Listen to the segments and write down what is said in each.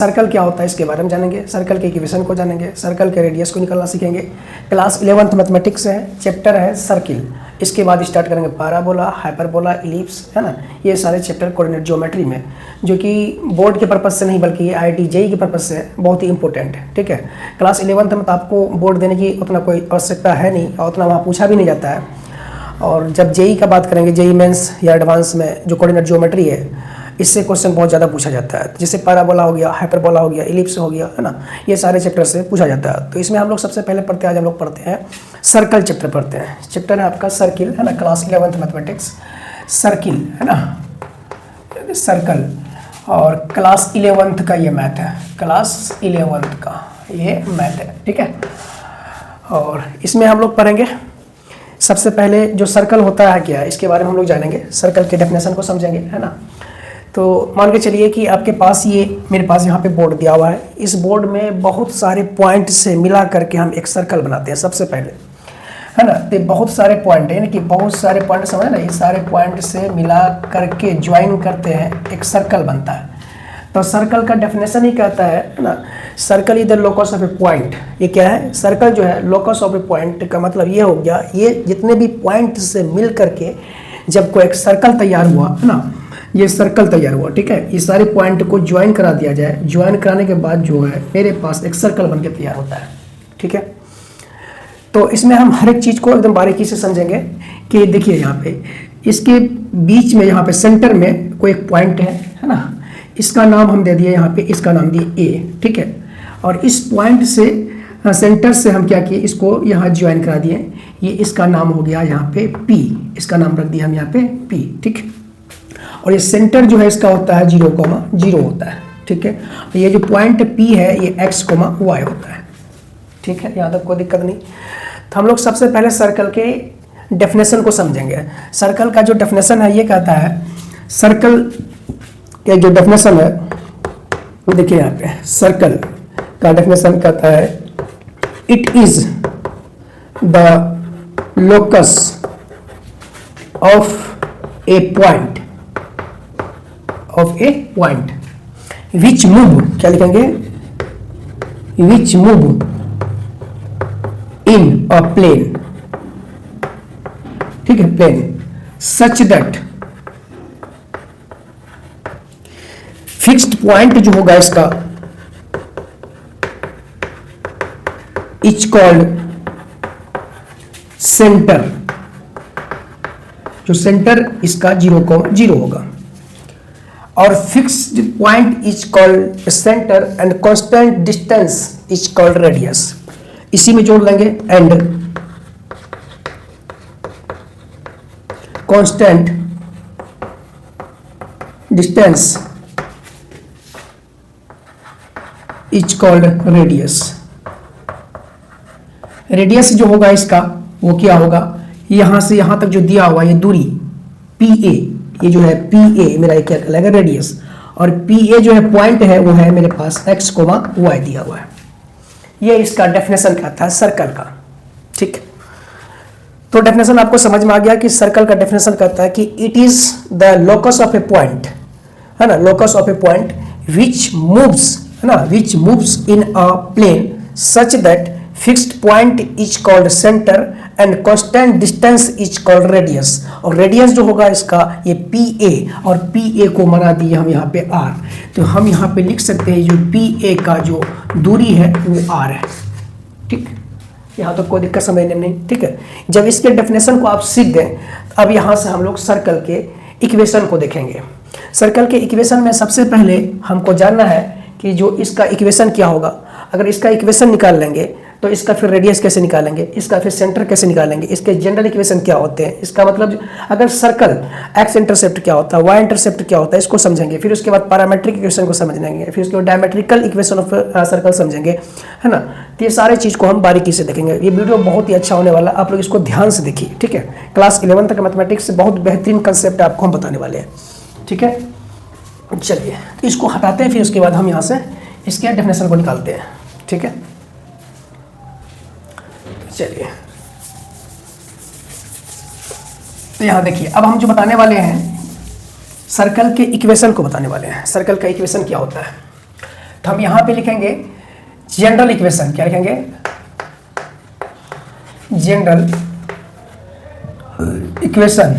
Circle क्या होता है इसके बारे में जानेंगे, सर्कल के इक्वेशन को जानेंगे, सर्कल के रेडियस को निकालना सीखेंगे। क्लास 11th मैथमेटिक्स है, चैप्टर है सर्किल। इसके बाद स्टार्ट करेंगे पैराबोला, हाइपरबोला, इलिप्स, है ना। ये सारे चैप्टर कोऑर्डिनेट ज्योमेट्री में, जो कि बोर्ड के पर्पज से नहीं बल्कि ये IIT JEE के पर्पज से बहुत ही इंपॉर्टेंट है, ठीक है। क्लास 11th में तो आपको बोर्ड देने की उतना कोई आवश्यकता है नहीं और उतना वहाँ पूछा भी नहीं जाता है। और जब JEE का बात करेंगे, JEE मेंस या एडवांस में जो कोऑर्डिनेट ज्योमेट्री है, इससे क्वेश्चन बहुत ज़्यादा पूछा जाता है। जैसे पैराबोला हो गया, हाइपरबोला हो गया, इलिप्स हो गया, है ना। ये सारे चैप्टर से पूछा जाता है। तो इसमें हम लोग सबसे पहले पढ़ते हैं, आज हम लोग पढ़ते हैं सर्कल चैप्टर पढ़ते हैं। चैप्टर है आपका सर्किल, है ना, क्लास 11th मैथमेटिक्स सर्किल, है ना, सर्कल। और क्लास 11th का ये मैथ है, क्लास 11th का ये मैथ है, ठीक है। और इसमें हम लोग पढ़ेंगे सबसे पहले जो सर्कल होता है क्या है, इसके बारे में हम लोग जानेंगे, सर्कल के डेफिनेशन को समझेंगे, है ना। तो मान के चलिए कि आपके पास ये मेरे पास यहाँ पे बोर्ड दिया हुआ है। इस बोर्ड में बहुत सारे पॉइंट से मिला करके हम एक सर्कल बनाते हैं सबसे पहले, है ना। तो बहुत सारे पॉइंट है, यानी कि बहुत सारे पॉइंट समझ ना, ये सारे पॉइंट से मिला करके ज्वाइन करते हैं, एक सर्कल बनता है। तो सर्कल का डेफिनेशन ही कहता है ना, circle is the locus of a point. ये क्या है, सर्कल जो है लोकस ऑफ ए पॉइंट का मतलब ये हो गया, ये जितने भी पॉइंट से मिल करके जब कोई एक सर्कल तैयार हुआ, है ना, ये सर्कल तैयार हुआ, ठीक है। ये सारे पॉइंट को ज्वाइन करा दिया जाए, ज्वाइन कराने के बाद जो है मेरे पास एक सर्कल बनके तैयार होता है, ठीक है। तो इसमें हम हर एक चीज़ को एकदम बारीकी से समझेंगे कि देखिए यहाँ पे इसके बीच में, यहाँ पे सेंटर में कोई एक पॉइंट है ना। इसका नाम हम दे दिए यहाँ पे, इसका नाम दिए A, ठीक है। और इस पॉइंट से सेंटर से हम क्या किए, इसको यहाँ ज्वाइन करा दिए, ये इसका नाम हो गया यहाँ पे P, इसका नाम रख दिया हम यहाँ पे P, ठीक। और ये सेंटर जो है इसका होता है 0,0 होता है, ठीक है। ये जो पॉइंट P है ये x,y होता है, ठीक है। यहाँ तक कोई दिक्कत नहीं। तो हम लोग सबसे पहले सर्कल के डेफिनेशन को समझेंगे। सर्कल का जो डेफिनेशन है ये कहता है, सर्कल के जो डेफिनेशन है देखिए यहाँ पे, सर्कल का डेफिनेशन कहता है it is the locus of a point, of a point which move, क्या लिखेंगे, which move in a plane, ठीक है, plane such that fixed point जो होगा इसका इज कॉल्ड सेंटर, जो सेंटर इसका 0,0 होगा। और fixed point is called centre and constant distance is called radius. इसी में जोड़ लेंगे, and constant distance is called radius. Radius जो होगा इसका वो क्या होगा, यहां से यहां तक जो दिया हुआ ये दूरी PA, ये जो है PA मेरा क्या कहलाएगा, रेडियस। और PA जो है पॉइंट है वो है मेरे पास x,y दिया हुआ है। ये इसका डेफिनेशन कहता है सर्कल का, ठीक। तो डेफिनेशन आपको समझ में आ गया कि सर्कल का डेफिनेशन कहता है कि it is the locus of a point, है ना, locus of a point which moves, है ना, which moves in a plane such that fixed point is called centre and constant distance is called radius. और radius जो होगा इसका ये PA, और PA को बना दिए हम यहाँ पे R। तो हम यहाँ पे लिख सकते हैं जो PA का जो दूरी है वो R है, ठीक। यहाँ तो कोई दिक्कत समझने में नहीं, ठीक है। जब इसके डेफिनेशन को आप सीख दें, अब यहाँ से हम लोग सर्कल के इक्वेशन को देखेंगे। सर्कल के इक्वेशन में सबसे पहले हमको जानना है कि जो इसका इक्वेशन क्या होगा। अगर इसका इक्वेशन निकाल लेंगे तो इसका फिर रेडियस कैसे निकालेंगे, इसका फिर सेंटर कैसे निकालेंगे, इसके जनरल इक्वेशन क्या होते हैं, इसका मतलब अगर सर्कल एक्स इंटरसेप्ट क्या होता है, वाई इंटरसेप्ट क्या होता है, इसको समझेंगे। फिर उसके बाद पैरामेट्रिक इक्वेशन को समझ लेंगे, फिर उसके बाद डायमेट्रिकल इक्वेशन ऑफ सर्कल समझेंगे, है ना। तो ये सारे चीज़ को हम बारीकी से देखेंगे। ये वीडियो बहुत ही अच्छा होने वाला, आप लोग इसको ध्यान से देखिए, ठीक है। क्लास 11 तक मैथमेटिक्स से बहुत बेहतरीन कंसेप्ट आपको हम बताने वाले हैं, ठीक है। चलिए इसको हटाते हैं, फिर उसके बाद हम यहाँ से इसके डेफिनेशन को निकालते हैं, ठीक है। चलिए तो यहाँ देखिए, अब हम जो बताने वाले हैं सर्कल के इक्वेशन को बताने वाले हैं। सर्कल का इक्वेशन क्या होता है, तो हम यहाँ पे लिखेंगे जनरल इक्वेशन, क्या लिखेंगे, general equation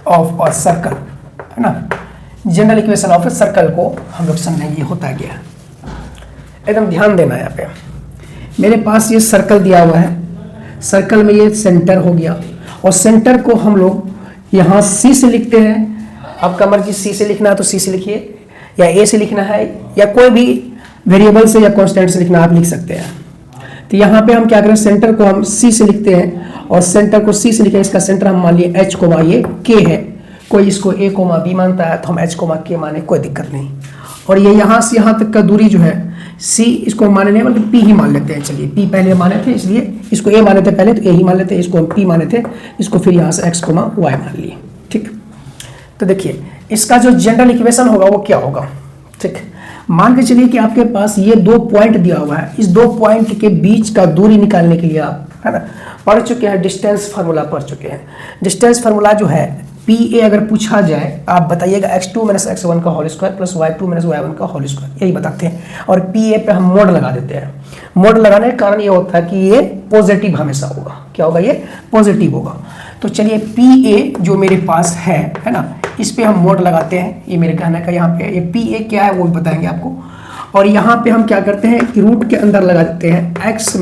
of a circle, है ना। General equation of a circle को हम लोग समझेंगे होता क्या, एकदम ध्यान देना है यहाँ पे। मेरे पास ये सर्कल दिया हुआ है, सर्कल में ये सेंटर हो गया, और सेंटर को हम लोग यहाँ सी से लिखते हैं। आपका मर्जी सी से लिखना है तो सी से लिखिए, या ए से लिखना है, या कोई भी वेरिएबल से या कांस्टेंट से लिखना आप लिख सकते हैं। तो यहाँ पे हम क्या करें, सेंटर को हम सी से लिखते हैं, और सेंटर को सी से लिखें, इसका सेंटर हम मान लिए एच कोमा ये के है, कोई इसको ए कोमा बी मानता है तो हम एच कोमा के माने, कोई दिक्कत नहीं। और ये यहाँ से यहाँ तक का दूरी जो है सी, इसको माने नहीं मतलब पी ही मान लेते हैं। चलिए पी पहले माने थे इसलिए इसको ए माने थे पहले, तो ए ही मान लेते हैं, इसको हम पी माने थे, इसको फिर यहाँ से एक्स कोमा वाई मान लिए। ठीक, तो देखिए इसका जो जनरल इक्वेशन होगा वो क्या होगा। ठीक, मान के चलिए कि आपके पास ये 2 पॉइंट दिया हुआ है, इस 2 पॉइंट के बीच का दूरी निकालने के लिए आप, है ना, पढ़ चुके हैं, डिस्टेंस फार्मूला पढ़ चुके हैं। डिस्टेंस फार्मूला जो है पी ए अगर पूछा जाए आप बताइएगा x2 - x1 का whole square plus y2 - y1 का होल स्क्वायर, यही बताते हैं। और पी ए पे हम मोड लगा देते हैं। मोड लगाने का कारण ये होता है कि ये पॉजिटिव हमेशा होगा। क्या होगा, ये पॉजिटिव होगा। तो चलिए पी ए जो मेरे पास है ना, इस पे हम मोड लगाते हैं। ये मेरे कहने का यहाँ पे ये पी ए क्या है वो भी बताएंगे आपको। और यहाँ पे हम क्या करते हैं कि रूट के अंदर लगा देते हैं x -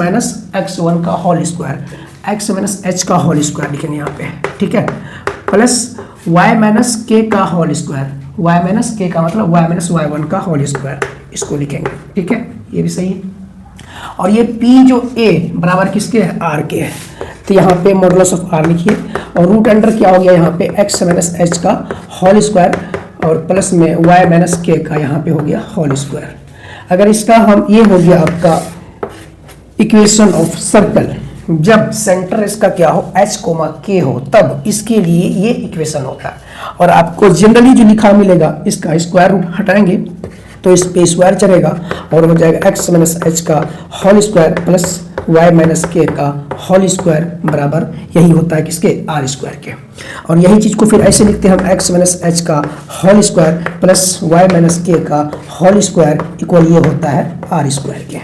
x1 का होल स्क्वायर, x - h का होल स्क्वायर लिखेंगे यहाँ पे, ठीक है, प्लस y - k का होल स्क्वायर, y - k का मतलब y - y1 का होल स्क्वायर, इसको लिखेंगे। ठीक है, ये भी सही है। और ये p जो a बराबर किसके है, r के है, तो यहाँ पे मॉडुलस ऑफ r लिखिए। और रूट अंडर क्या हो गया यहाँ पे x - h का होल स्क्वायर, और प्लस में y - k का यहाँ पे हो गया होल स्क्वायर। अगर इसका हम, ये हो गया आपका इक्वेशन ऑफ सर्कल। जब सेंटर इसका क्या हो, h, k हो, तब इसके लिए ये इक्वेशन होता है। और आपको जनरली जो लिखा मिलेगा, इसका स्क्वायर रूट हटाएंगे तो इस पे स्क्वायर चलेगा और हो जाएगा x - h का whole square plus y - k का होल स्क्वायर बराबर यही होता है किसके, r स्क्वायर के। और यही चीज़ को फिर ऐसे लिखते हैं हम, x - h का whole square plus y - k का होल स्क्वायर इक्वल ये होता है r स्क्वायर के।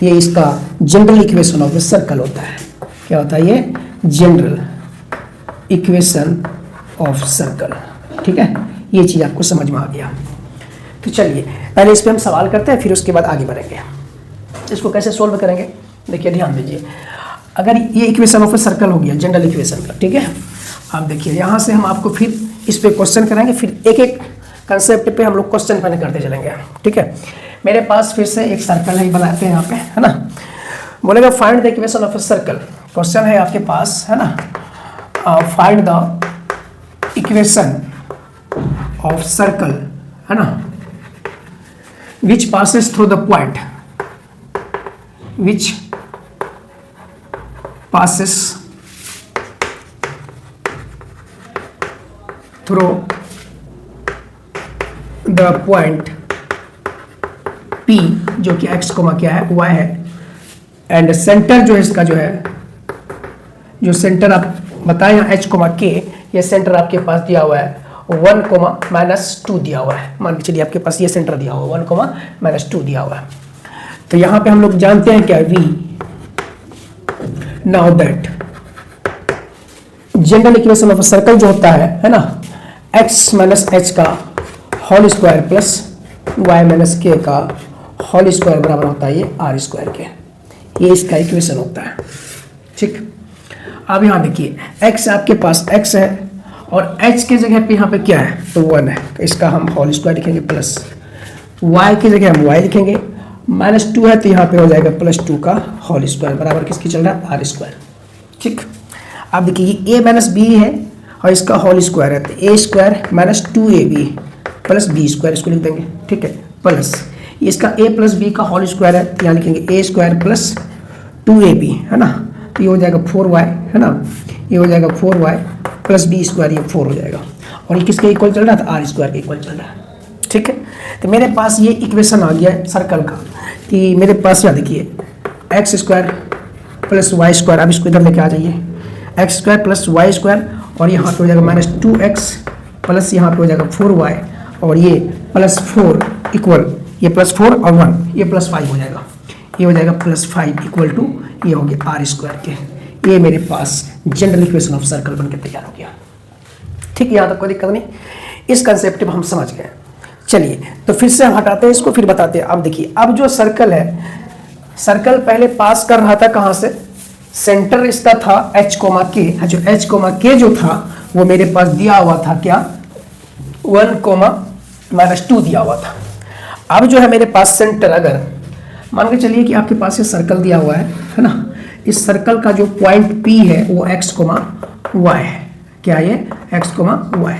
ये इसका general equation of the circle होता है। क्या होता है ये, जनरल इक्वेशन ऑफ सर्कल। ठीक है, ये चीज़ आपको समझ में आ गया। तो चलिए पहले इस पे हम सवाल करते हैं, फिर उसके बाद आगे बढ़ेंगे। इसको कैसे सोल्व करेंगे, देखिए ध्यान दीजिए। अगर ये इक्वेशन ऑफ ए सर्कल हो गया जनरल इक्वेशन का, ठीक है, आप देखिए यहाँ से हम आपको फिर इस पे क्वेश्चन कराएंगे, फिर एक एक कंसेप्ट पे हम लोग क्वेश्चन पहले करते चलेंगे। ठीक है, मेरे पास फिर से एक सर्कल है, बनाते हैं यहाँ पे, है ना। बोलेगा find the equation of a circle. Question है आपके पास, है ना, find the equation of circle, है ना, which passes through the point, which passes through the point P, जो कि x कोमा क्या है, y है, एंड सेंटर जो है इसका जो है, जो सेंटर आप बताएं यहाँ h कोमा k, ये सेंटर आपके पास दिया हुआ है 1, -2 दिया हुआ है। मान के चलिए आपके पास ये सेंटर दिया हुआ है 1, -2 दिया हुआ है। तो यहाँ पे हम लोग जानते हैं क्या, v know that general equation of circle जो होता है ना, x - h का whole square plus y - k का होल स्क्वायर बराबर होता है ये r स्क्वायर के। ये इसका इक्वेशन होता है। ठीक, अब यहाँ देखिए x आपके पास x है और h की जगह पे यहाँ पे क्या है, तो 1 है, तो इसका हम होल स्क्वायर लिखेंगे, प्लस y की जगह हम y लिखेंगे, -2 है तो यहाँ पे हो जाएगा +2 का होल स्क्वायर बराबर किसकी चल रहा है, r स्क्वायर। ठीक, अब देखिए ये a - b है और इसका होल स्क्वायर है, तो a square -2ab plus b square इसको लिख देंगे। ठीक है, प्लस इसका a + b का होल स्क्वायर है, तो यहाँ लिखेंगे a स्क्वायर प्लस 2ab, है ना, तो ये हो जाएगा 4y, है ना, ये हो जाएगा 4y प्लस बी स्क्वायर, ये 4 हो जाएगा। और ये किसके इक्वल चल रहा है, तो r स्क्वायर के इक्वल चल रहा है। ठीक है, तो मेरे पास ये इक्वेशन आ गया है सर्कल का, कि मेरे पास यहाँ देखिए x square plus y square, अब इसको इधर लेके आ जाइए, x square plus y square, और यहाँ पे हो जाएगा -2x प्लस यहाँ पे हो जाएगा 4y, और ये +4 इक्वल ये +4 और 1 ये +5 हो जाएगा, ये हो जाएगा +5 इक्वल टू ये हो गया r स्क्वायर के। ये मेरे पास जनरल इक्वेशन ऑफ सर्कल बनकर तैयार हो गया। ठीक, यहाँ तक कोई दिक्कत नहीं, इस कंसेप्ट में हम समझ गए। चलिए तो फिर से हम हटाते हैं इसको, फिर बताते हैं। अब देखिए, अब जो सर्कल है, सर्कल पहले पास कर रहा था कहाँ से, सेंटर इसका था h, k, जो h, k जो था वो मेरे पास दिया हुआ था क्या, 1, -2 दिया हुआ था। अब जो है मेरे पास सेंटर, अगर मान के चलिए कि आपके पास ये सर्कल दिया हुआ है ना, इस सर्कल का जो पॉइंट P है वो x, y है, क्या ये x, y,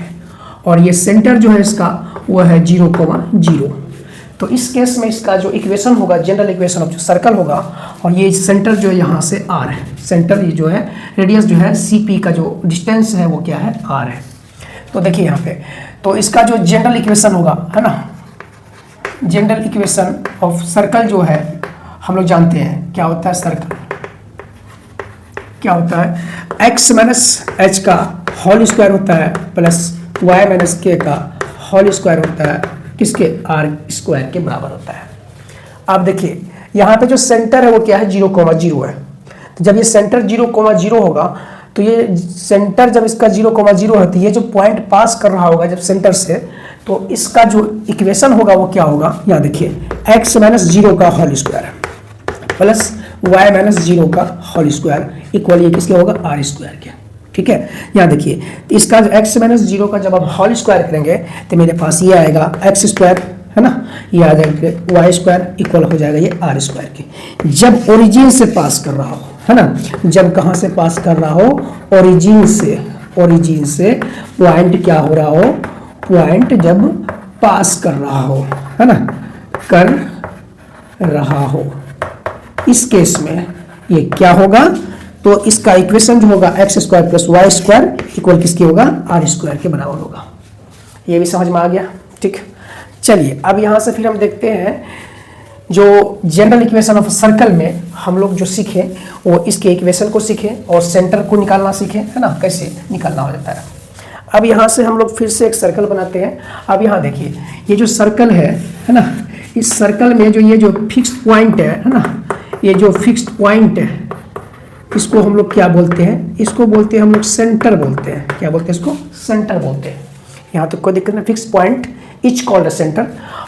और ये सेंटर जो है इसका वो है 0, 0। तो इस केस में इसका जो इक्वेशन होगा, जनरल इक्वेशन ऑफ जो सर्कल होगा, और ये सेंटर जो है यहाँ से r है, सेंटर ये जो है रेडियस जो है CP का जो डिस्टेंस है वो क्या है, r है। तो देखिए यहाँ पे, तो इसका जो जनरल इक्वेशन होगा है ना, जनरल इक्वेशन ऑफ सर्कल जो है हम लोग जानते हैं क्या होता है, सर्कल क्या होता है, x - h का होल स्क्वायर होता है प्लस y - k का होल स्क्वायर होता है, किसके, r स्क्वायर के बराबर होता है। आप देखिए यहाँ पे जो सेंटर है वो क्या है, 0, 0 है। तो जब ये सेंटर 0, 0 होगा, तो ये सेंटर जब इसका 0, 0 है, तो ये जो पॉइंट पास कर रहा होगा जब सेंटर से, तो इसका जो इक्वेशन होगा वो क्या होगा, यहाँ देखिए x - 0 का होल स्क्वायर प्लस y - 0 का होल स्क्वायर इक्वल ये किसके होगा, r स्क्वायर के। ठीक है, यहाँ देखिए इसका जो x - 0 का जब आप होल स्क्वायर करेंगे तो मेरे पास ये आएगा x स्क्वायर है ना, ये आ जाएगा y स्क्वायर इक्वल हो जाएगा ये r स्क्वायर के। जब ओरिजिन से पास कर रहा हो है ना, जब कहाँ से पास कर रहा हो, ओरिजिन से पॉइंट क्या हो रहा हो, पॉइंट जब पास कर रहा हो है ना, कर रहा हो, इस केस में ये क्या होगा, तो इसका इक्वेशन जो होगा x square plus y square equal किसकी होगा, r स्क्वायर के बराबर होगा। ये भी समझ में आ गया। ठीक, चलिए अब यहाँ से फिर हम देखते हैं जो जनरल इक्वेशन ऑफ सर्कल में हम लोग जो सीखे वो इसके इक्वेशन को सीखे और सेंटर को निकालना सीखे है ना, कैसे निकालना हो जाता है। अब यहाँ से हम लोग फिर से एक सर्कल बनाते हैं। अब यहाँ देखिए ये जो सर्कल है ना, इस सर्कल में जो ये जो फिक्स्ड पॉइंट है ना, ये जो फिक्स्ड पॉइंट है इसको हम लोग क्या बोलते हैं, इसको बोलते हैं हम लोग सेंटर बोलते हैं। क्या बोलते हैं इसको, सेंटर बोलते हैं। यहाँ तक कोई दिक्कत नहीं, fix point etch called centre.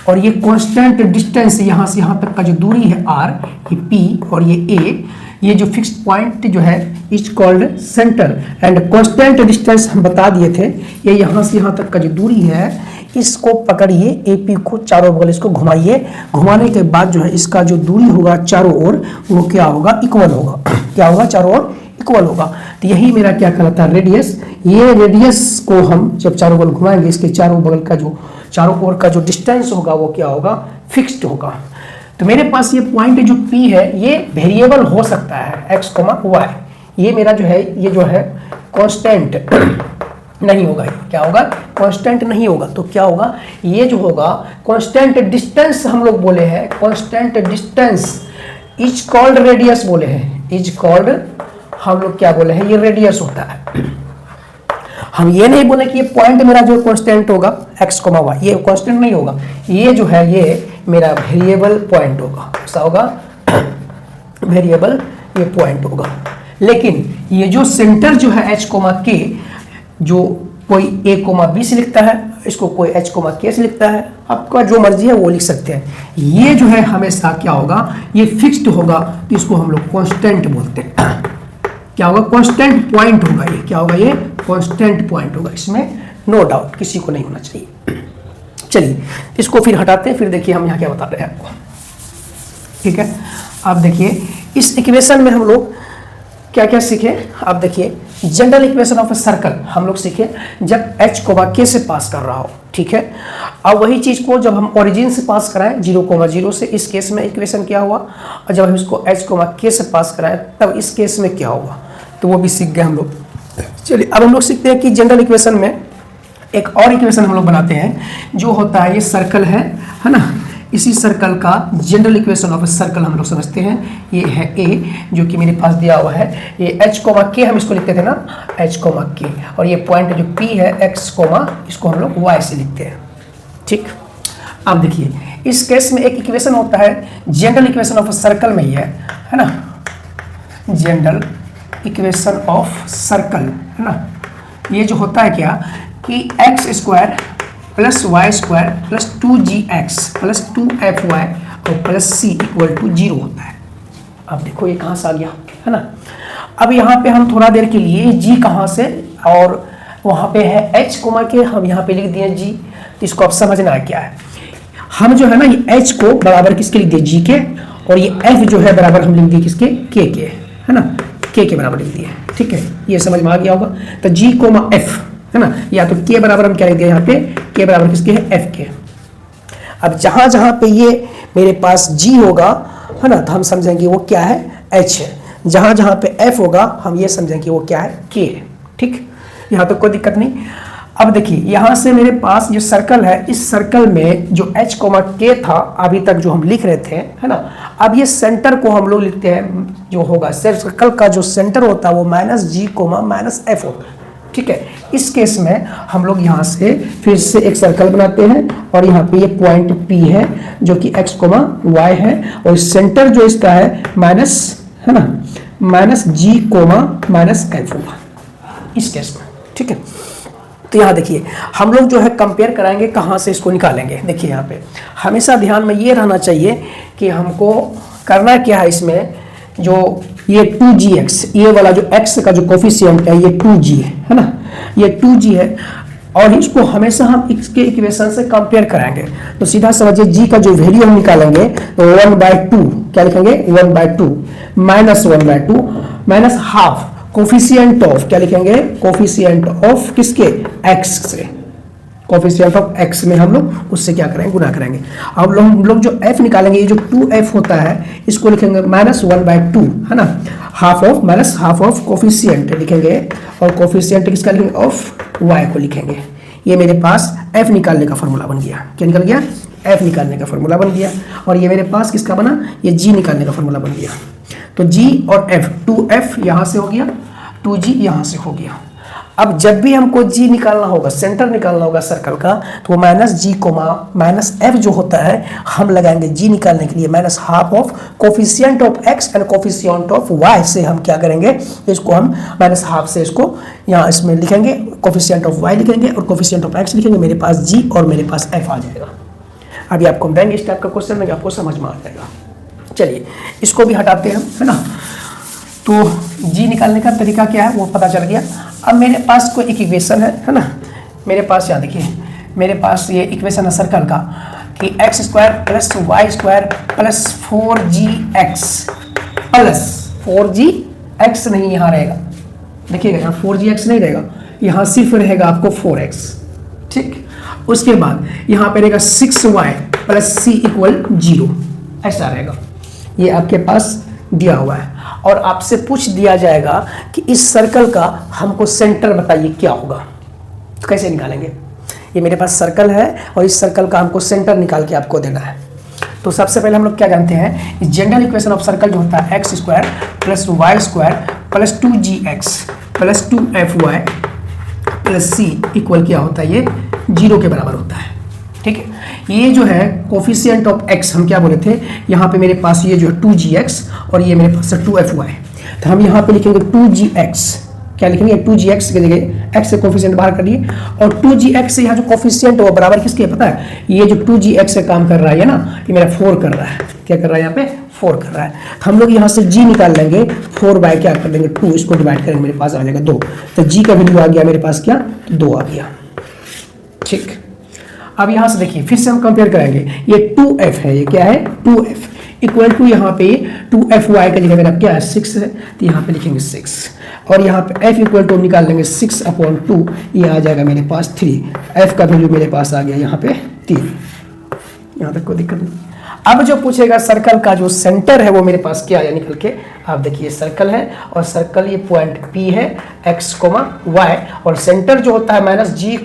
और ये कांस्टेंट डिस्टेंस यहाँ से यहाँ तक का जो दूरी है r, ये p और ये a, ये जो फिक्स्ड पॉइंट जो है etch called centre and constant distance हम बता दिए थे। ये यहाँ से यहाँ तक का जो दूरी है इसको पकड़िए, AP को चारों बगल इसको घुमाइए, घुमाने के बाद जो है इसका जो दूरी होगा चारों ओर वो क्या होगा, इक्वल होगा। क्या होगा, चारों ओर इक्वल होगा। तो यही मेरा क्या कहलाता है, रेडियस। ये रेडियस को हम जब चारों बगल घुमाएंगे, इसके चारों बगल का जो चारों ओर का जो डिस्टेंस होगा वो क्या होगा, फिक्स्ड होगा। तो मेरे पास ये पॉइंट जो P है ये वेरिएबल हो सकता है x, y। ये मेरा जो है ये जो है कांस्टेंट नहीं होगा। क्या होगा, कांस्टेंट नहीं होगा। तो क्या होगा, ये जो होगा कांस्टेंट डिस्टेंस हम लोग बोले हैं, constant distance is called radius बोले हैं, इज कॉल्ड हम लोग क्या बोले हैं, ये रेडियस होता है। हम ये नहीं बोले कि ये पॉइंट मेरा जो कांस्टेंट होगा x, y, ये कांस्टेंट नहीं होगा। ये जो है ये मेरा वेरिएबल पॉइंट होगा। ऐसा होगा, वेरिएबल ये पॉइंट होगा। लेकिन ये जो सेंटर जो है h, k, जो कोई a, b से लिखता है, इसको कोई h, k से लिखता है, आपका जो मर्जी है वो लिख सकते हैं। ये जो है हमेशा क्या होगा, ये फिक्स्ड होगा, तो इसको हम लोग कांस्टेंट बोलते हैं। क्या होगा, कांस्टेंट पॉइंट होगा। ये क्या होगा, ये कांस्टेंट पॉइंट होगा, इसमें नो डाउट किसी को नहीं होना चाहिए। चलिए इसको फिर हटाते हैं, फिर देखिए हम यहाँ क्या बता रहे हैं आपको। ठीक है, आप देखिए इस इक्वेशन में हम लोग क्या क्या सीखे। आप देखिए general equation of a circle हम लोग सीखे जब h, k से पास कर रहा हो। ठीक है, अब वही चीज़ को जब हम ओरिजिन से पास कराएं 0, 0 से, इस केस में इक्वेशन क्या हुआ, और जब हम इसको h, k से पास कराएं तब इस केस में क्या होगा, तो वो भी सीख गए हम लोग। चलिए अब हम लोग सीखते हैं कि जनरल इक्वेशन में एक और इक्वेशन हम लोग बनाते हैं जो होता है, ये सर्कल है ना, इसी सर्कल का जनरल इक्वेशन ऑफ सर्कल हम लोग समझते हैं। ये है a जो कि मेरे पास दिया हुआ है, ये h, k हम इसको लिखते थे ना, h, k, और ये पॉइंट जो P है x, इसको हम लोग y से लिखते हैं। ठीक, अब देखिए इस केस में एक इक्वेशन होता है जनरल इक्वेशन ऑफ सर्कल में ही है ना, जनरल इक्वेशन ऑफ सर्कल है ना। ये जो होता है क्या कि x square plus y square plus 2gx plus 2fy और प्लस c इक्वल टू 0 होता है। अब देखो ये कहाँ से आ गया है ना। अब यहाँ पे हम थोड़ा देर के लिए g कहाँ से, और वहाँ पे है h कोमा के, हम यहाँ पे लिख दिए g, तो इसको अब समझना है क्या है। हम जो है ना ये h को बराबर किसके लिख दिए g के, और ये f जो है बराबर हम लिख दिए किसके k के, है ना, k के बराबर लिख दिए। ठीक है, ये समझ में आ गया होगा। तो g कोमा f है ना, या तो k बराबर हम क्या लिख दिए यहाँ पे, k बराबर किसके है f के। अब जहाँ जहाँ पे ये मेरे पास g होगा है ना, तो हम समझेंगे वो क्या है, h है। जहाँ जहाँ पे f होगा हम ये समझेंगे वो क्या है, k है। ठीक, यहाँ तो कोई दिक्कत नहीं। अब देखिए यहाँ से मेरे पास जो सर्कल है, इस सर्कल में जो h कोमा k था अभी तक जो हम लिख रहे थे है ना, अब ये सेंटर को हम लोग लिखते हैं, जो होगा सर्कल का जो सेंटर होता है वो minus g comma minus f होता है। ठीक है, इस केस में हम लोग यहाँ से फिर से एक सर्कल बनाते हैं, और यहाँ पे ये पॉइंट P है जो कि x कोमा y है, और सेंटर जो इसका है माइनस है ना, minus g comma minus f होगा इस केस में। ठीक है, तो यहाँ देखिए हम लोग जो है कंपेयर कराएंगे, कहाँ से इसको निकालेंगे। देखिए यहाँ पे हमेशा ध्यान में ये रहना चाहिए कि हमको करना क्या है, इसमें जो ये 2gx, ये वाला जो x का जो कोफिशिएंट है ये 2g है ना, ये 2g है, और इसको हमेशा हम इसके इक्वेशन से कंपेयर कराएंगे। तो सीधा समझिए g का जो वैल्यू हम निकालेंगे तो 1/2 क्या लिखेंगे, 1/2 minus 1/2 minus half coefficient of, क्या लिखेंगे, कोफिशिएंट ऑफ किसके, x से, कोफिशिएंट ऑफ x में हम लोग उससे क्या करेंगे, गुना करेंगे। अब हम लोग जो f निकालेंगे, ये जो 2f होता है इसको लिखेंगे माइनस 1/2 है ना, half of minus half of coefficient लिखेंगे, और कोफिशिएंट किसका लिखेंगे, ऑफ y को लिखेंगे। ये मेरे पास f निकालने का फॉर्मूला बन गया। क्या निकल गया, f निकालने का फॉर्मूला बन गया। और ये मेरे पास किसका बना, ये g निकालने का फॉर्मूला बन गया। तो g और f, 2f यहाँ से हो गया, 2g यहाँ से हो गया। अब जब भी हमको g निकालना होगा, सेंटर निकालना होगा सर्कल का, तो वो minus g comma minus f जो होता है हम लगाएंगे g निकालने के लिए minus half of coefficient of x and coefficient of y से हम क्या करेंगे, इसको हम माइनस हाफ से इसको यहाँ इसमें लिखेंगे, कोफिशिएंट ऑफ y लिखेंगे और कोफिशिएंट ऑफ x लिखेंगे, मेरे पास g और मेरे पास f आ जाएगा। अभी आपको देंगे इस टाइप का क्वेश्चन में, आपको समझ में आ जाएगा। चलिए इसको भी हटाते हैं है ना। तो g निकालने का तरीका क्या है वो पता चल गया। अब मेरे पास कोई एक इक्वेशन है ना, मेरे पास यहाँ देखिए, मेरे पास ये इक्वेशन है सर्कल का कि x square plus y square plus 4gx plus 4gx नहीं यहाँ रहेगा, देखिएगा यहाँ 4gx नहीं रहेगा, यहाँ सिर्फ रहेगा आपको 4x। ठीक, उसके बाद यहाँ पे रहेगा 6y प्लस c इक्वल 0, ऐसा रहेगा। ये आपके पास दिया हुआ है, और आपसे पूछ दिया जाएगा कि इस सर्कल का हमको सेंटर बताइए क्या होगा, तो कैसे निकालेंगे। ये मेरे पास सर्कल है और इस सर्कल का हमको सेंटर निकाल के आपको देना है। तो सबसे पहले हम लोग क्या जानते हैं, इस जनरल इक्वेशन ऑफ सर्कल जो होता है x square plus y square plus 2gx plus 2fy plus c equal क्या होता है, ये 0 के बराबर होता है। ठीक है, ये जो है कोफिशिएंट ऑफ x हम क्या बोले थे, यहाँ पे मेरे पास ये जो है 2gx और ये मेरे पास है 2fy, तो हम यहाँ पे लिखेंगे 2gx, क्या लिखेंगे 2gx के जगह x से कोफिशिएंट बाहर कर लिए, और 2gx से यहाँ जो कोफिशिएंट है वो बराबर किसके पता है, ये जो 2gx से काम कर रहा है ना, ये मेरा 4 कर रहा है, क्या कर रहा है यहाँ पे 4 कर रहा है। तो हम लोग यहाँ से g निकाल लेंगे, 4 बाय क्या कर देंगे 2, इसको डिवाइड करेंगे, मेरे पास आ जाएगा 2, तो g का वैल्यू आ गया मेरे पास क्या 2 आ गया। ठीक, अब यहाँ से देखिए फिर से हम कंपेयर करेंगे, ये 2f है, ये क्या है 2f इक्वल टू यहाँ पे 2fy का जगह मेरा क्या है 6 है, तो यहाँ पे लिखेंगे 6, और यहाँ पे f इक्वल टू निकाल लेंगे 6/2, ये आ जाएगा मेरे पास 3, f का वैल्यू मेरे पास आ गया यहाँ पे 3, यहाँ तक कोई दिक्कत नहीं। अब जो पूछेगा सर्कल का जो सेंटर है वो मेरे पास क्या आया निकल के, आप देखिए सर्कल है और सर्कल ये पॉइंट P है x, y, और सेंटर जो होता है माइनस g,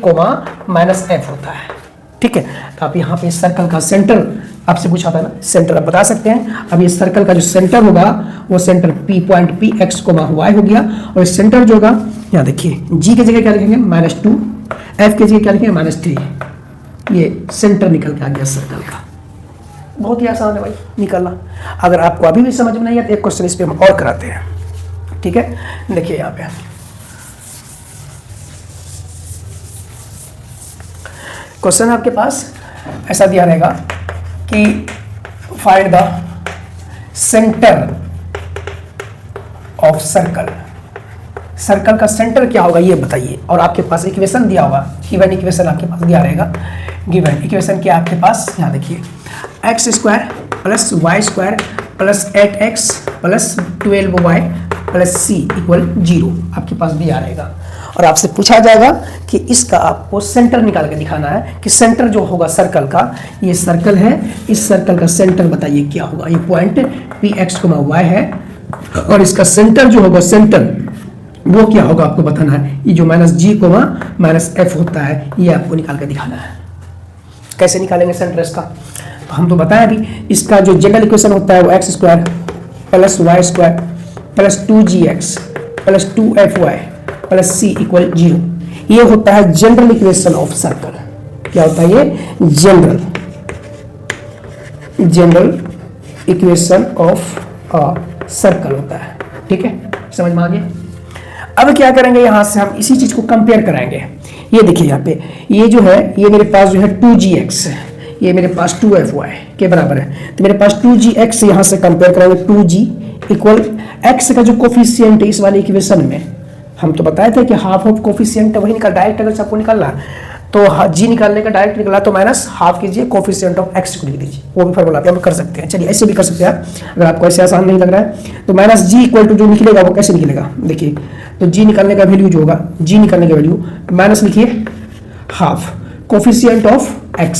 माइनस f होता है। ठीक है, तो आप यहाँ पे सर्कल का सेंटर आपसे पूछा था ना, सेंटर आप बता सकते हैं। अब ये सर्कल का जो सेंटर होगा वो centre P, point P x, y हो गया, और सेंटर जो होगा यहाँ देखिए g की जगह क्या लिखेंगे -2, f की जगह क्या लिखेंगे -3, ये सेंटर निकल के आ गया सर्कल का। बहुत ही आसान है भाई निकालना। अगर आपको अभी भी समझ में नहीं आया तो एक क्वेश्चन इस पे हम और कराते हैं, ठीक है। देखिए यहाँ पे क्वेश्चन आपके पास ऐसा दिया रहेगा कि find the centre of circle. Circle का सेंटर क्या होगा ये बताइए, और आपके पास इक्वेशन दिया होगा, गिवन इक्वेशन आपके पास दिया रहेगा। गिवन इक्वेशन क्या आपके पास, यहाँ देखिए x square plus y square plus 8x plus 12y plus c equal 0 आपके पास दिया रहेगा। और आपसे पूछा जाएगा कि इसका आपको सेंटर निकाल के दिखाना है कि सेंटर जो होगा सर्कल का, ये सर्कल है, इस सर्कल का सेंटर बताइए क्या होगा। ये पॉइंट px, y है, और इसका सेंटर जो होगा, सेंटर वो क्या होगा आपको बताना है। ये जो -g, -f होता है, ये आपको निकाल के दिखाना है। कैसे निकालेंगे सेंटर इसका, तो हम तो बताएं अभी, इसका जो जनरल इक्वेशन होता है वो x square plus y square plus 2gx plus 2fy plus c equal 0, ये होता है जनरल इक्वेशन ऑफ सर्कल। क्या होता है ये, जनरल इक्वेशन ऑफ सर्कल होता है, ठीक है, समझ में आ गया। अब क्या करेंगे, यहां से हम इसी चीज को कंपेयर कराएंगे। ये देखिए यहाँ पे, ये जो है, ये मेरे पास जो है 2gx है, ये मेरे पास 2fy के बराबर है, तो मेरे पास 2gx यहां से कंपेयर कराएंगे 2g इक्वल x का जो कोफिशिएंट है इस वाले इक्वेशन में, हम तो बताए थे कि हाफ ऑफ कोफिशिएंट वही निकाल, डायरेक्ट अगर सबको निकालना तो g निकालने का डायरेक्ट निकला तो माइनस हाफ कीजिए, कोफिशिएंट ऑफ x को लिख दीजिए, वो भी फॉर्मूला पे हम कर सकते हैं। चलिए ऐसे भी कर सकते हैं, अगर आपको ऐसे आसान नहीं लग रहा है तो माइनस g इक्वल टू जो निकलेगा वो कैसे निकलेगा, देखिए तो g निकालने का वैल्यू जो होगा, g निकालने का वैल्यू माइनस लिखिए half coefficient of x,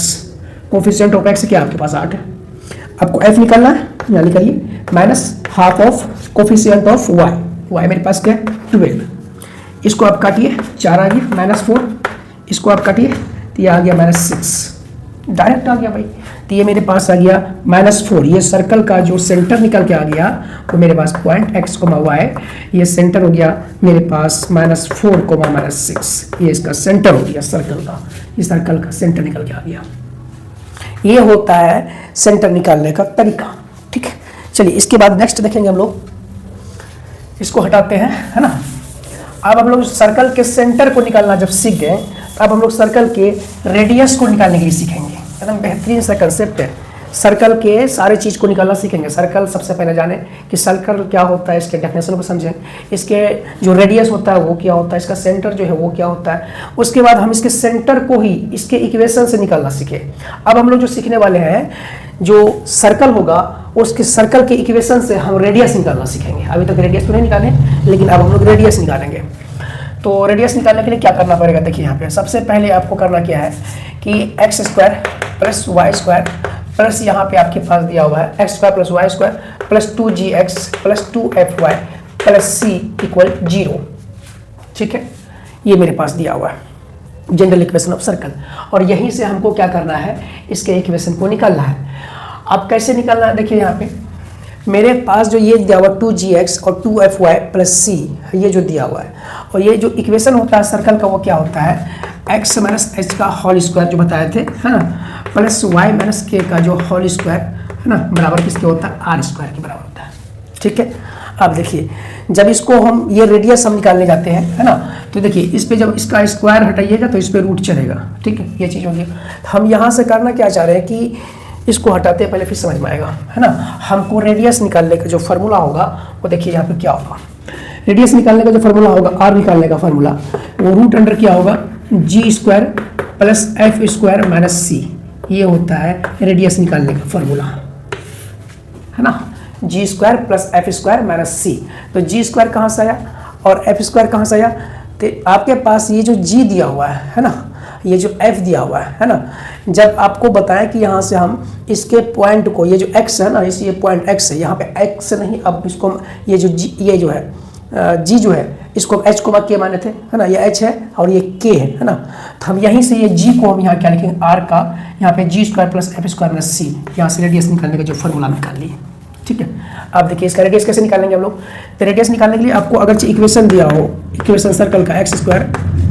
coefficient of x क्या आपके पास 8 है, आपको f निकालना है, यहाँ निकालिए minus half of coefficient of y, y मेरे पास क्या है 12, इसको आप काटिए 4 आ गया -4, इसको आप काटिए तो ये आ गया -6, डायरेक्ट आ गया भाई। तो ये मेरे पास आ गया -4, ये सर्कल का जो सेंटर निकल के आ गया वो मेरे पास पॉइंट x, y, ये सेंटर हो गया मेरे पास -4, -6, ये इसका सेंटर हो गया सर्कल का, ये सर्कल का सेंटर निकल के आ गया। ये होता है सेंटर निकालने का तरीका, ठीक है। चलिए इसके बाद नेक्स्ट देखेंगे हम लोग, इसको हटाते हैं, है ना। अब हम लोग सर्कल के सेंटर को निकालना जब सीख गए, अब हम लोग सर्कल के रेडियस को निकालने के लिए सीखेंगे। एकदम बेहतरीन सा कंसेप्ट है, सर्कल के सारे चीज़ को निकालना सीखेंगे। सर्कल सबसे पहले जाने कि सर्कल क्या होता है, इसके डेफिनेशन को समझें, इसके जो रेडियस होता है वो क्या होता है, इसका सेंटर जो है वो क्या होता है। उसके बाद हम इसके सेंटर को ही इसके इक्वेशन से निकालना सीखे। अब हम लोग जो सीखने वाले हैं, जो सर्कल होगा उसके सर्कल के इक्वेशन से हम रेडियस निकालना सीखेंगे। अभी तक रेडियस तो नहीं निकाले, लेकिन अब हम लोग रेडियस निकालेंगे। तो रेडियस निकालने के लिए क्या करना पड़ेगा, देखिए यहाँ पे सबसे पहले आपको करना क्या है कि x square plus y square plus यहाँ पे आपके पास दिया हुआ है x square plus y square plus 2gx plus 2fy plus c equal 0, ठीक है। ये मेरे पास दिया हुआ है जनरल इक्वेशन ऑफ सर्कल, और यहीं से हमको क्या करना है, इसके इक्वेशन को निकालना है। अब कैसे निकालना है, देखिए यहाँ पे मेरे पास जो ये दिया हुआ 2gx और 2fy प्लस c, ये जो दिया हुआ है, और ये जो इक्वेशन होता है सर्कल का वो क्या होता है, x माइनस एच का होल स्क्वायर जो बताए थे, है ना, प्लस y माइनस के का जो होल स्क्वायर, है ना, बराबर किसके होता है, आर स्क्वायर के बराबर होता है, ठीक है। अब देखिए जब इसको हम ये रेडियस हम निकालने जाते हैं, है ना, तो देखिए इस पे जब इसका स्क्वायर हटाइएगा तो इस पे रूट चलेगा, ठीक है, ये चीज़ होगी। हम यहाँ से करना क्या चाह रहे हैं कि इसको हटाते हैं, पहले फिर समझ में आएगा, है ना। हमको रेडियस निकालने का जो फार्मूला होगा वो देखिए यहाँ पे क्या होगा, रेडियस निकालने का जो फार्मूला होगा, आर निकालने का फार्मूला, वो रूट अंडर क्या होगा, G square plus F square minus C, ये होता है रेडियस निकालने का फार्मूला, है ना, G square plus F square minus C. तो जी स्क्वायर कहाँ से आया और एफ स्क्वायर कहाँ से आया, तो आपके पास ये जो जी दिया हुआ है ना, ये जो f दिया हुआ है ना, जब आपको बताया कि यहाँ से हम इसके पॉइंट को, ये जो x है ना, इस ये पॉइंट x है, यहाँ पे x नहीं, अब इसको ये जो g, ये जो है g जो है, इसको h को k माने थे, है ना, ये h है और ये k है ना। तो हम यहीं से ये g को हम यहाँ क्या लिखेंगे, r का यहाँ पे G square plus F square plus C, यहाँ से रेडियस निकालने का जो फॉर्मूला निकाल लिए, ठीक है। अब देखिए इसका रेडियस कैसे निकालेंगे हम लोग, तो रेडियस निकालने के लिए आपको अगर इक्वेशन दिया हो, इक्वेशन सर्कल का x square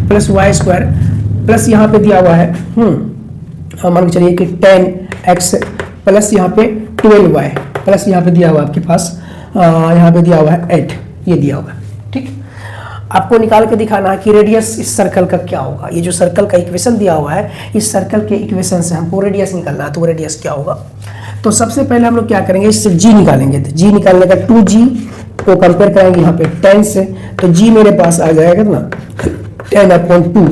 plus y square plus यहाँ पे दिया हुआ है मान के चलिए कि 10x प्लस यहाँ पे 12y प्लस यहाँ पे दिया हुआ आपके पास यहाँ पे दिया हुआ है 8, ये दिया हुआ है। ठीक, आपको निकाल के दिखाना है कि रेडियस इस सर्कल का क्या होगा। ये जो सर्कल का इक्वेशन दिया हुआ है, इस सर्कल के इक्वेशन से हमको रेडियस निकालना है, तो वो रेडियस क्या होगा। तो सबसे पहले हम लोग क्या करेंगे, इससे जी निकालेंगे। तो जी निकालने का 2g को कंपेयर करेंगे यहाँ पे 10 से, तो g मेरे पास आ जाएगा ना 10/2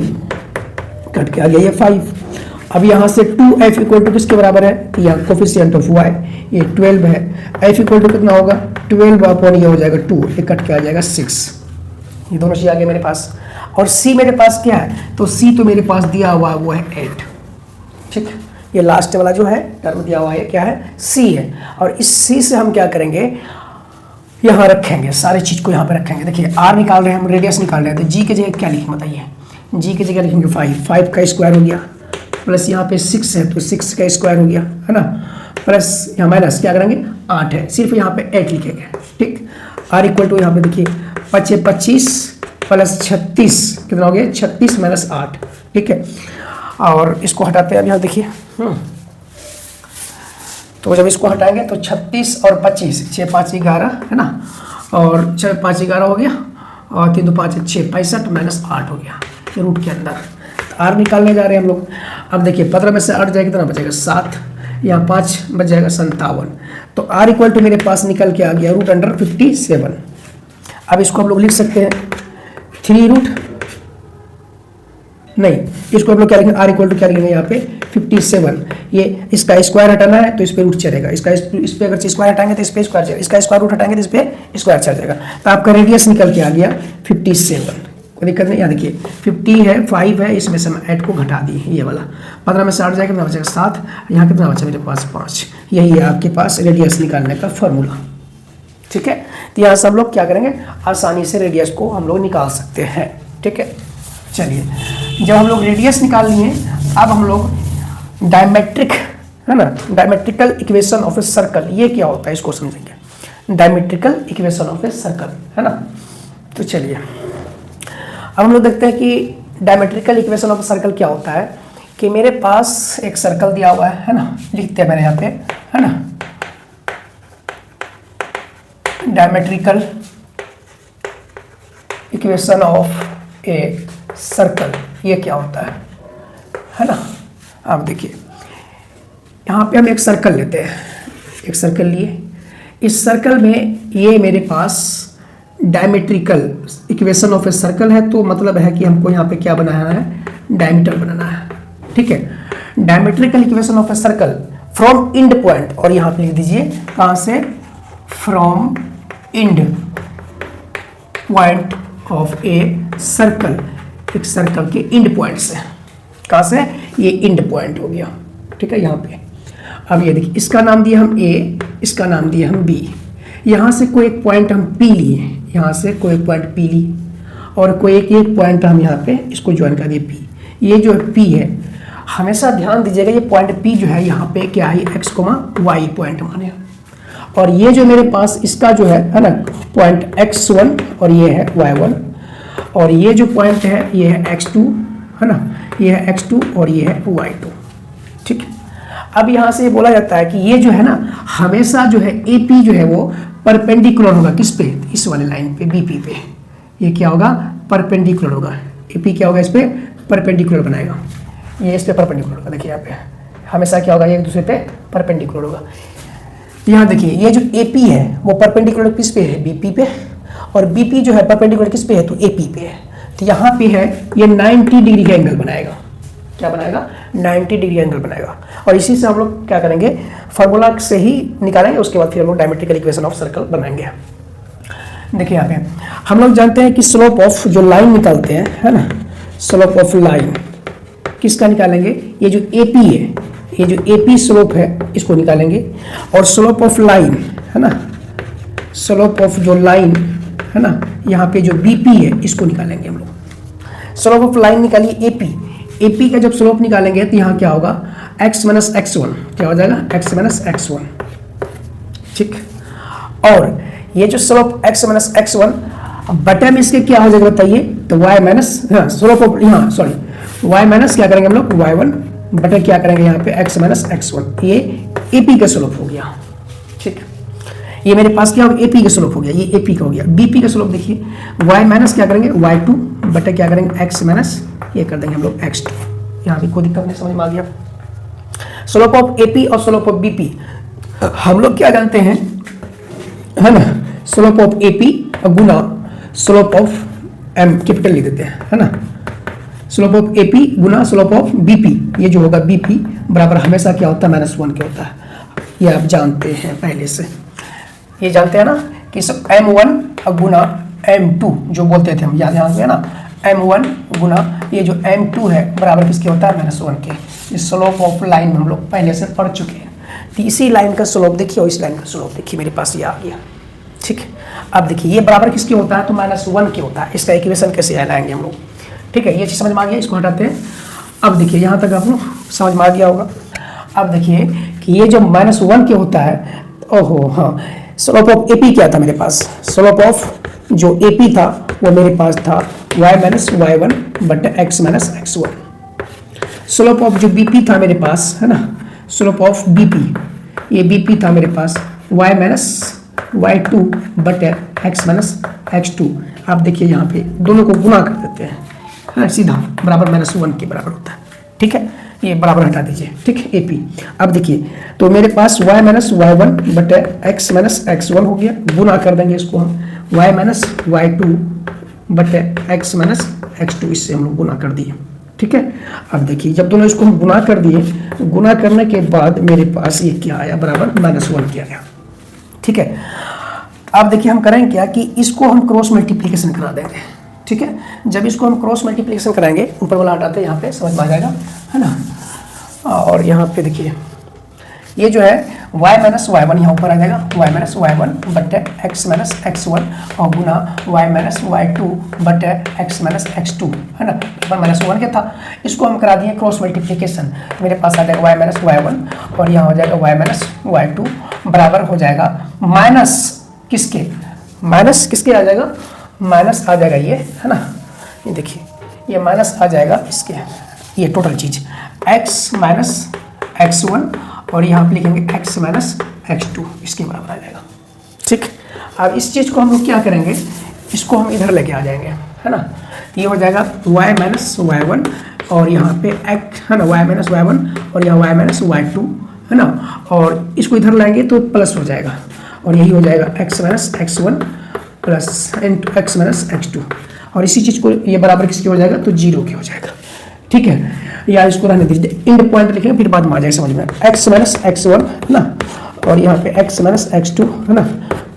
कट के आ गया ये 5। अब यहाँ से 2f इक्वल टू किसके बराबर है, तो यहाँ कोफिशिएंट ऑफ y ये 12 है। f इक्वल टू कितना होगा 12 ये हो जाएगा 2, ये कट के आ जाएगा 6। ये दोनों चीज आ गए मेरे पास। और c मेरे पास क्या है, तो c तो मेरे पास दिया हुआ है वो है 8। ठीक, ये लास्ट वाला जो है टर्म दिया हुआ है क्या है, c है। और इस c से हम क्या करेंगे, यहाँ रखेंगे, सारे चीज को यहाँ पे रखेंगे। देखिए r निकाल रहे हैं हम, रेडियस निकाल रहे हैं, तो g की जगह क्या लिखें बताइए। g की जगह लिखेंगे 5 का स्क्वायर हो गया, प्लस यहाँ पे 6 है तो 6 का स्क्वायर हो गया, है ना, प्लस यहाँ माइनस क्या करेंगे 8 है, सिर्फ यहाँ पे 8 लिखेंगे। ठीक, r इक्वल टू यहाँ पे देखिए 25 प्लस 36 कितना हो गया 36 माइनस 8। ठीक है, और इसको हटाते हैं अब यहाँ देखिए। तो जब इसको हटाएंगे तो 36 और 25, 6 5 11 है ना, और 6 5 11 हो गया, और 3 2 5 6 65 माइनस 8 हो गया ये रूट के अंदर। तो r निकालने जा रहे हैं हम लोग। अब देखिए 15 में से 8 जाएगा कितना बचेगा 7, यहाँ 5 बच जाएगा 57। तो r इक्वल टू मेरे पास निकल के आ गया √57। अब इसको हम लोग लिख सकते हैं 3 रूट, नहीं इसको हम लोग क्या लिखेंगे, r इक्वल टू क्या लिखेंगे यहाँ पे 57। ये इसका स्क्वायर हटाना है तो इस पे रूट चलेगा, इसका इस पे अगर स्क्वायर हटाएंगे तो इस पे स्क्वायर चलेगा, इसका स्क्वायर रूट हटाएंगे तो इस पे स्क्वायर चल जाएगा। तो आपका रेडियस निकल के आ गया 57। कोई दिक्कत नहीं, यहाँ देखिए 50 है 5 है, इसमें से हम 8 को घटा दी, ये वाला 15 में से 8 जाएगा कितना बचेगा 7, यहाँ कितना बचा मेरे पास 5। यही है आपके पास रेडियस निकालने का फॉर्मूला। ठीक है, तो यहाँ से हम लोग क्या करेंगे, आसानी से रेडियस को हम लोग निकाल सकते हैं। ठीक है, चलिए जब हम लोग रेडियस निकाल लिए, अब हम लोग डायमेट्रिक है ना, diametrical equation of a circle, ये क्या होता है इसको समझेंगे। Diametrical equation of a circle है ना, तो चलिए अब हम लोग देखते हैं कि diametrical equation of a circle क्या होता है। कि मेरे पास एक सर्कल दिया हुआ है ना, लिखते हैं मैंने यहाँ पे है ना, diametrical equation of a circle, ये क्या होता है ना। अब देखिए यहाँ पे हम एक सर्कल लेते हैं, एक सर्कल लिए, इस सर्कल में ये मेरे पास diametrical equation of a circle है, तो मतलब है कि हमको यहाँ पे क्या बनाना है, डायमीटर बनाना है। ठीक है, diametrical equation of a circle from end point, और यहाँ पे लिख दीजिए कहाँ से, from end point of a circle, एक सर्कल के इंड पॉइंट से, कहाँ से, ये इंड पॉइंट हो गया। ठीक है, यहाँ पे अब ये देखिए इसका नाम दिया हम a, इसका नाम दिया हम b। यहाँ से कोई एक पॉइंट हम p लिए, यहाँ से कोई एक पॉइंट p ली, और कोई एक पॉइंट हम यहाँ पे इसको ज्वाइन कर दिए p। ये जो p है, हमेशा ध्यान दीजिएगा ये पॉइंट p जो है यहाँ पे क्या है, x, y पॉइंट माने, और ये जो मेरे पास इसका जो है ना पॉइंट x1 और ये है y1, और ये जो पॉइंट है ये है x2 है ना, ये है x2 और ये है y2। ठीक है, अब यहाँ से बोला जाता है कि ये जो है ना हमेशा जो है AP जो है वो परपेंडिकुलर होगा किस पे, इस वाले लाइन पे BP पे, ये क्या होगा, परपेंडिकुलर होगा। AP क्या होगा, इस पे परपेंडिकुलर बनाएगा, ये इस पे परपेंडिकुलर होगा। देखिए यहाँ पे हमेशा क्या होगा, ये एक दूसरे पे परपेंडिकुलर होगा। यहाँ देखिए ये जो AP है वो परपेंडिकुलर किस पे है, BP पे, और BP जो है परपेंडिकुलर किस पे है, तो AP पे है। तो यहाँ पे है ये 90 डिग्री का एंगल बनाएगा, क्या बनाएगा, 90 डिग्री एंगल बनाएगा। और इसी से हम लोग क्या करेंगे, फार्मूला से ही निकालेंगे, उसके बाद फिर हम लोग डायमेट्रिकल इक्वेशन ऑफ सर्कल बनाएंगे। देखिए यहाँ पे हम लोग जानते हैं कि स्लोप ऑफ जो लाइन निकालते हैं है ना, स्लोप ऑफ लाइन किसका निकालेंगे, ये जो AP है, ये जो AP स्लोप है इसको निकालेंगे, और स्लोप ऑफ लाइन है ना, स्लोप ऑफ जो लाइन है ना, यहाँ पे जो BP है इसको निकालेंगे हम लोग। स्लोप ऑफ लाइन निकालिए AP का जब स्लोप निकालेंगे तो यहाँ क्या होगा, x माइनस x1, क्या हो जाएगा, x माइनस x1। ठीक, और ये जो स्लोप x माइनस x1 बटे में इसके क्या हो जाएगा बताइए, तो y माइनस, हाँ स्लोप ऑफ, यहाँ सॉरी y माइनस क्या करेंगे हम लोग y1 बटे क्या करेंगे यहाँ पे x माइनस x1, ये AP का स्लोप हो गया, ठीक। ये मेरे पास क्या हो गया, AP का स्लोप हो गया, ये AP का हो गया। BP का स्लोप देखिए, y माइनस क्या करेंगे y2 बटे क्या करेंगे x माइनस ये कर देंगे हम लोग x2। यहाँ भी कोई दिक्कत नहीं, समझ में आ गया। स्लोप ऑफ AP और स्लोप ऑफ BP हम लोग क्या जानते हैं, है ना, slope of AP Guna slope of M capital लिख देते हैं, है ना, slope of AP Guna slope of BP, ये जो होगा BP बराबर हमेशा क्या होता है, -1 के होता है। ये आप जानते हैं पहले से, ये जानते हैं ना कि सब M1 गुना M2 जो बोलते थे हम, याद है ना, M1 गुना ये जो M2 है बराबर किसके होता है, -1 के। इस स्लोप ऑफ लाइन हम लोग पहले से पढ़ चुके हैं। तो इसी लाइन का स्लोप देखिए और इस लाइन का स्लोप देखिए, मेरे पास ये आ गया, ठीक है। अब देखिए ये बराबर किसके होता है, तो -1 के होता है। इसका इक्वेशन कैसे लाएंगे हम लोग, ठीक है। ये चीज़ समझ में आ गया, इसको हटाते हैं। अब देखिए यहाँ तक आप लोग समझ में आ गया होगा। अब देखिए कि ये जो -1 के होता है, ओहो हाँ, स्लोप ऑफ AP क्या था मेरे पास, स्लोप ऑफ जो AP था वो मेरे पास था y माइनस y1 बटे x minus x1। Slope of जो BP था मेरे पास, है ना, स्लोप ऑफ BP, ये BP था मेरे पास y माइनस y2 बटे x माइनस x2। आप देखिए यहाँ पे दोनों को गुना कर देते हैं, है सीधा बराबर -1 के बराबर होता है, ठीक है। ये बराबर हटा दीजिए, ठीक है, AP। अब देखिए तो मेरे पास y माइनस y1 बटे x माइनस x1 हो गया, गुना कर देंगे इसको हम y माइनस y2 बटे x माइनस x2, इससे हम लोग गुना कर दिए, ठीक है। अब देखिए जब दोनों इसको हम गुना कर दिए, गुना करने के बाद मेरे पास ये क्या आया, बराबर -1 किया गया, ठीक है। अब देखिए हम करेंगे क्या कि इसको हम क्रॉस मल्टीप्लिकेशन करा देंगे, ठीक है। जब इसको हम क्रॉस मल्टीप्लिकेशन कराएंगे, ऊपर वाला हटाते हैं, यहाँ पे समझ में आ जाएगा, है ना। और यहाँ पे देखिए ये जो है y माइनस y1 यहाँ ऊपर आ जाएगा, y माइनस y1 बटे x माइनस x1 और गुना y माइनस y2 बटे x माइनस x2, है ना, -1 क्या था। इसको हम करा दिए क्रॉस मल्टीप्लिकेशन, मेरे पास आ जाएगा y माइनस y1 और यहाँ हो जाएगा y माइनस y2 बराबर हो जाएगा माइनस किसके आ जाएगा, माइनस आ जाएगा ये, है ना, ये देखिए ये माइनस आ जाएगा इसके, ये टोटल चीज़ x माइनस x1 और यहाँ पे लिखेंगे x माइनस x2, इसके बराबर आ जाएगा, ठीक। अब इस चीज़ को हम लोग क्या करेंगे, इसको हम इधर लेके आ जाएंगे, है ना। ये हो जाएगा y माइनस y1 और यहाँ पे x, है ना, y माइनस y1 और यहाँ y माइनस y2, है ना, और इसको इधर लाएंगे तो प्लस हो जाएगा और यही हो जाएगा x minus x1 plus x minus x2। और इसी चीज़ को ये बराबर किसके हो जाएगा, तो 0 के हो जाएगा, ठीक है। या इसको रहने दीजिए, इंड पॉइंट लिखेंगे फिर बाद में आ जाएगा समझ में, x माइनस x1, है ना, और यहाँ पे x माइनस x2, है ना,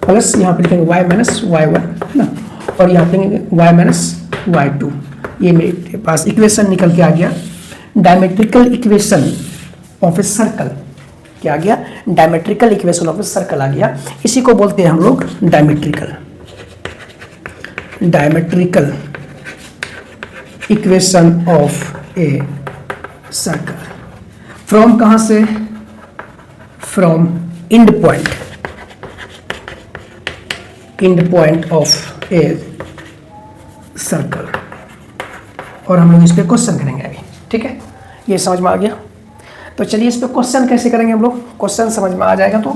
प्लस यहाँ पे लिखेंगे y माइनस y1, है ना, और यहाँ पे लिखेंगे y माइनस y2। ये मेरे पास इक्वेशन निकल के आ गया, diametrical equation of a circle. क्या आ गया, diametrical equation of a circle आ गया। इसी को बोलते हैं हम लोग diametrical equation of a circle. From कहाँ से, from end point of a circle. और हम लोग इस पर क्वेश्चन करेंगे अभी, ठीक है। ये समझ में आ गया, तो चलिए इस पर क्वेश्चन कैसे करेंगे हम लोग। क्वेश्चन समझ में आ जाएगा तो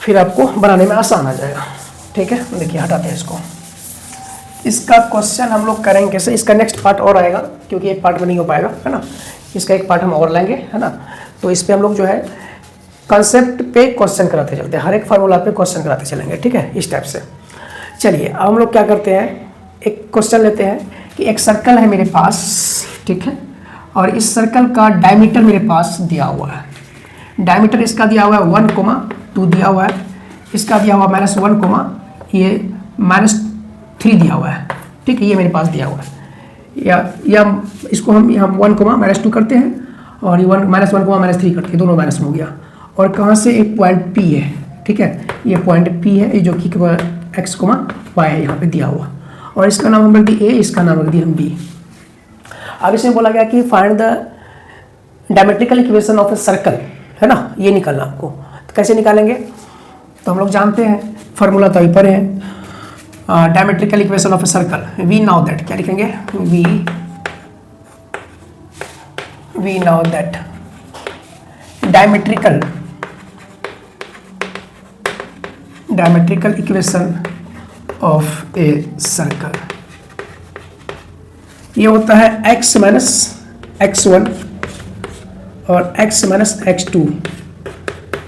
फिर आपको बनाने में आसान आ जाएगा, ठीक है। देखिए हटाते हैं इसको। इसका क्वेश्चन हम लोग करेंगे कैसे, इसका नेक्स्ट पार्ट और आएगा क्योंकि एक पार्ट में नहीं हो पाएगा, है ना। इसका एक पार्ट हम और लेंगे, है ना। तो इस पे हम लोग जो है कंसेप्ट पे क्वेश्चन कराते चलते हैं, हर एक फार्मूला पे क्वेश्चन कराते चलेंगे, ठीक है, इस टाइप से। चलिए अब हम लोग क्या करते हैं, एक क्वेश्चन लेते हैं कि एक सर्कल है मेरे पास, ठीक है, और इस सर्कल का डायमीटर मेरे पास दिया हुआ है। डायमीटर इसका दिया हुआ है 1,2 दिया हुआ है, इसका दिया हुआ -1, ये -3 दिया हुआ है, ठीक है, ये मेरे पास दिया हुआ है। या इसको हम यहाँ 1,-2 करते हैं और ये -1,-3 करते हैं, दोनों माइनस में हो गया। और कहाँ से एक पॉइंट P है, ठीक है, ये पॉइंट P है, ये जो कि x, y है यहाँ पे दिया हुआ, और इसका नाम हम रख दिए A, इसका नाम रख दिए हम B। अब इसमें बोला गया कि find the diametrical equation of a circle, है ना, ये निकालना आपको। तो कैसे निकालेंगे, तो हम लोग जानते हैं फार्मूला तो ऊपर है, diametrical equation of a circle. We know that, क्या लिखेंगे, we know that diametrical diametrical equation of a circle, ये होता है x माइनस x1 और x minus x2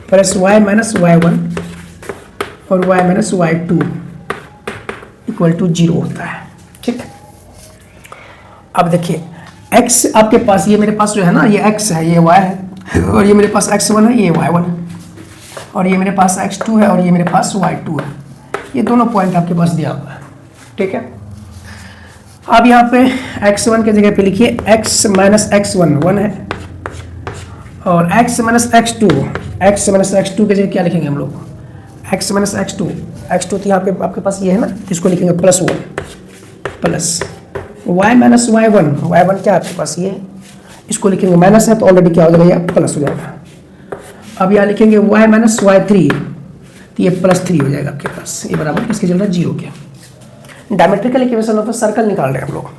plus y minus y1 और y minus y2 equal to 0 होता है। ठीक, अब देखिए x आपके पास, ये मेरे पास जो है ना, ये x है, ये y है, और ये मेरे पास x1 है, ये y1 है, और ये मेरे पास x2 है और ये मेरे पास y2 है। ये दोनों पॉइंट आपके पास दिया हुआ है। ठीक है, अब यहाँ पे x1 के जगह पे लिखिए x माइनस x1 1 है, और x माइनस x2 के जगह क्या लिखेंगे हम लोग, x माइनस x2 तो यहाँ पे आपके पास ये है ना, इसको लिखेंगे +1 प्लस y माइनस y1 क्या है आपके पास, ये इसको लिखेंगे माइनस है तो ऑलरेडी क्या हो जाएगा, ये प्लस हो जाएगा। अब यहाँ लिखेंगे y माइनस y3 तो ये +3 हो जाएगा आपके पास, ये बराबर किसके चल रहा है, 0 के। डायमेट्रिकल इक्वेशन ऑफ सर्कल निकाल रहे हैं हम लोग।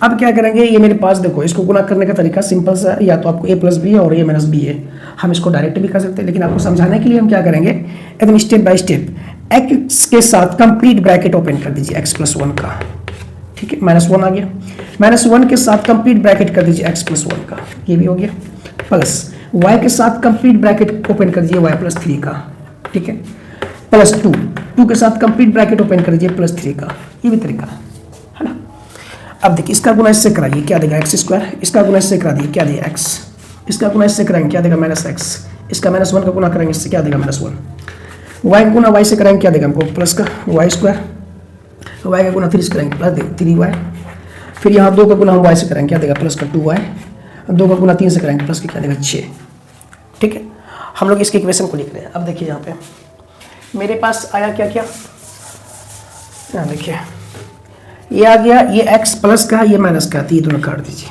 अब क्या करेंगे, ये मेरे पास देखो, इसको गुना करने का तरीका सिंपल सा है, या तो आपको a प्लस बी है और a माइनस बी है, हम इसको डायरेक्ट भी कर सकते हैं, लेकिन आपको समझाने के लिए हम क्या करेंगे, एकदम स्टेप बाय स्टेप x के साथ कंप्लीट ब्रैकेट ओपन कर दीजिए x+1 का। ठीक है, -1 आ गया, -1 के साथ कंप्लीट ब्रैकेट कर दीजिए x+1 का, ये भी हो गया, प्लस y के साथ कंप्लीट ब्रैकेट ओपन कर दीजिए y+3 का। ठीक है, +2 के साथ कंप्लीट ब्रैकेट ओपन कर दीजिए +3 का, ये भी तरीका है ना। अब देखिए इसका गुना इससे कराइए, क्या देगा x², इसका गुना इससे करा दिए, क्या देगा x, इसका गुना इससे कराएंगे, क्या देगा -x, इसका -1 का गुना करेंगे इससे, क्या देगा -1, y का गुना y से कराएंगे, क्या देगा हमको प्लस का y², y का गुना 3 से करेंगे प्लस 3y, फिर यहाँ 2 का गुना हम y से करेंगे, क्या देगा प्लस का 2y, 2 का गुना 3 से करेंगे प्लस का क्या देगा 6। ठीक है, हम लोग इसके इक्वेशन को लिख रहे हैं। अब देखिए यहाँ पे मेरे पास आया क्या क्या, यहाँ देखिए ये आ गया, ये x प्लस का, ये माइनस का, तो ये दोनों काट दीजिए।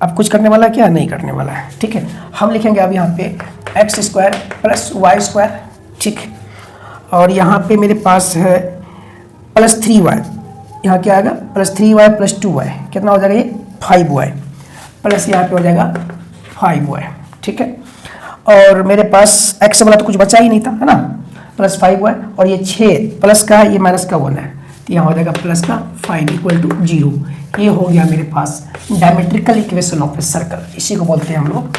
अब कुछ करने वाला क्या, नहीं करने वाला है। ठीक है, हम लिखेंगे अब यहाँ पे x² प्लस y²। ठीक, और यहाँ पे मेरे पास है +3y, यहाँ क्या आएगा +3y + 2y, कितना हो जाएगा ये 5y, प्लस यहाँ पे हो जाएगा 5y। ठीक है, और मेरे पास x वाला तो कुछ बचा ही नहीं था, है ना, +5y, और ये 6 प्लस का, ये माइनस का 1 है, तो यहाँ हो जाएगा प्लस का 5 इक्वल टू 0। ये हो गया मेरे पास diametrical equation of a circle, इसी को बोलते हैं हम लोग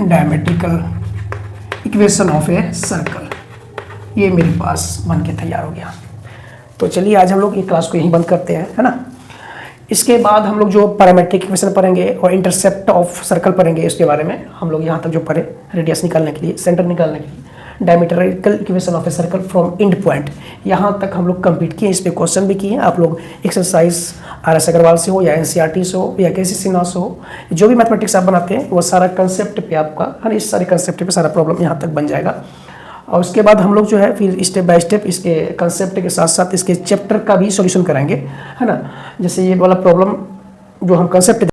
diametrical equation of a circle. ये मेरे पास बन के तैयार हो गया। तो चलिए आज हम लोग ये क्लास को यहीं बंद करते हैं, है ना। इसके बाद हम लोग जो पैरामेट्रिक इक्वेशन पढ़ेंगे और इंटरसेप्ट ऑफ सर्कल पढ़ेंगे, इसके बारे में हम लोग यहाँ तक जो पढ़े, रेडियस निकालने के लिए, सेंटर निकालने के लिए, diametrical equation of a circle from and point, यहाँ तक हम लोग कंप्लीट किए। इस पर क्वेश्चन भी किए आप लोग, एक्सरसाइज RS अग्रवाल से हो या NCERT से हो या KC सिन्हा से हो, जो भी मैथमेटिक्स आप बनाते हैं वो सारा कंसेप्ट पे आपका, है ना, इस सारे कंसेप्ट पे सारा प्रॉब्लम यहाँ तक बन जाएगा। और उसके बाद हम लोग जो है फिर स्टेप बाय स्टेप इसके कंसेप्ट के साथ साथ इसके चैप्टर का भी सॉल्यूशन कराएंगे, है ना। जैसे ये वाला प्रॉब्लम जो हम कंसेप्ट